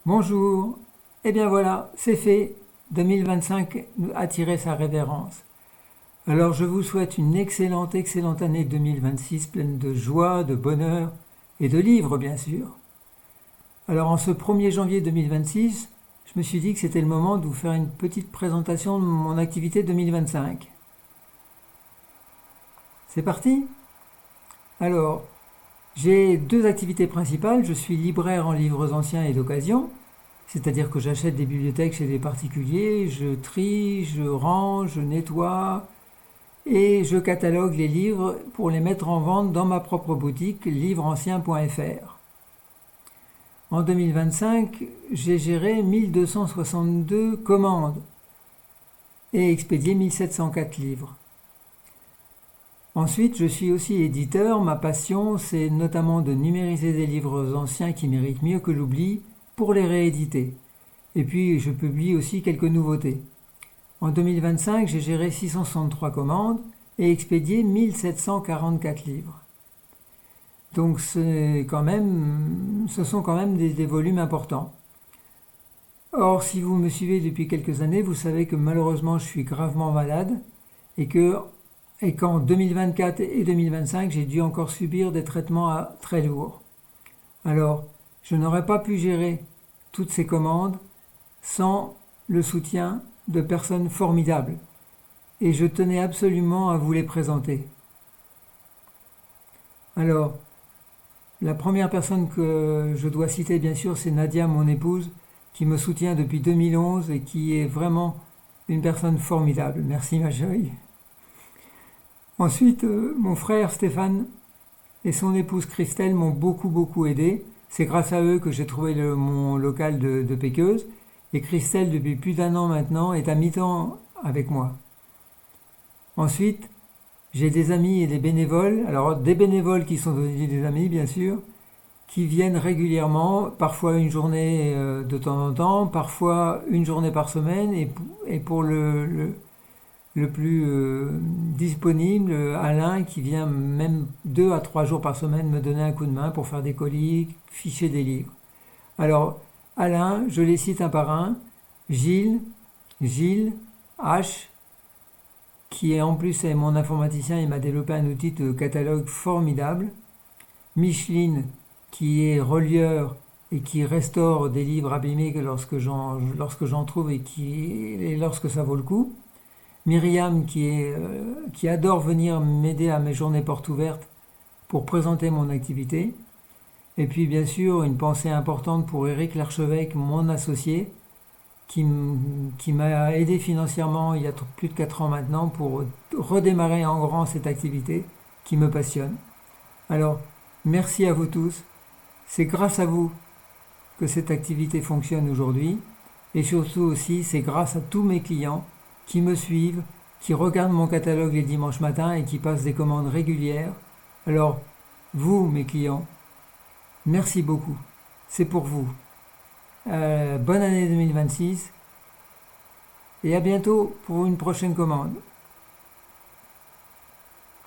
Bonjour. Eh bien voilà, c'est fait. 2025 a tiré sa révérence. Alors je vous souhaite une excellente année 2026 pleine de joie, de bonheur et de livres bien sûr. Alors en ce 1er janvier 2026, je me suis dit que c'était le moment de vous faire une petite présentation de mon activité 2025. C'est parti? Alors, j'ai deux activités principales. Je suis libraire en livres anciens et d'occasion, c'est-à-dire que j'achète des bibliothèques chez des particuliers, je trie, je range, je nettoie et je catalogue les livres pour les mettre en vente dans ma propre boutique livresancien.fr. En 2025, j'ai géré 1262 commandes et expédié 1704 livres. Ensuite, je suis aussi éditeur. Ma passion, c'est notamment de numériser des livres anciens qui méritent mieux que l'oubli pour les rééditer. Et puis, je publie aussi quelques nouveautés. En 2025, j'ai géré 663 commandes et expédié 1744 livres. Donc, ce sont quand même des volumes importants. Or, si vous me suivez depuis quelques années, vous savez que malheureusement, je suis gravement malade et qu'en 2024 et 2025, j'ai dû encore subir des traitements très lourds. Alors, je n'aurais pas pu gérer toutes ces commandes sans le soutien de personnes formidables. Et je tenais absolument à vous les présenter. Alors, la première personne que je dois citer, bien sûr, c'est Nadia, mon épouse, qui me soutient depuis 2011 et qui est vraiment une personne formidable. Merci, ma chérie. Ensuite, mon frère Stéphane et son épouse Christelle m'ont beaucoup aidé. C'est grâce à eux que j'ai trouvé mon local de péqueuse. Et Christelle, depuis plus d'1 an maintenant, est à mi-temps avec moi. Ensuite, j'ai des amis et des bénévoles. Alors, des bénévoles qui sont devenus des amis, bien sûr, qui viennent régulièrement, parfois une journée de temps en temps, parfois une journée par semaine. Et pour le plus disponible, Alain, qui vient même 2 à 3 jours par semaine me donner un coup de main pour faire des colis, ficher des livres. Alors, Alain, je les cite un par un. Gilles H, qui est en plus est mon informaticien, il m'a développé un outil de catalogue formidable. Micheline, qui est relieur et qui restaure des livres abîmés lorsque j'en trouve et lorsque ça vaut le coup. Myriam, qui adore venir m'aider à mes journées portes ouvertes pour présenter mon activité. Et puis bien sûr, une pensée importante pour Éric Larchevêque, mon associé, qui m'a aidé financièrement il y a plus de 4 ans maintenant pour redémarrer en grand cette activité qui me passionne. Alors, merci à vous tous. C'est grâce à vous que cette activité fonctionne aujourd'hui. Et surtout aussi, c'est grâce à tous mes clients qui me suivent, qui regardent mon catalogue les dimanches matins et qui passent des commandes régulières. Alors, vous, mes clients, merci beaucoup. C'est pour vous. Bonne année 2026 et à bientôt pour une prochaine commande.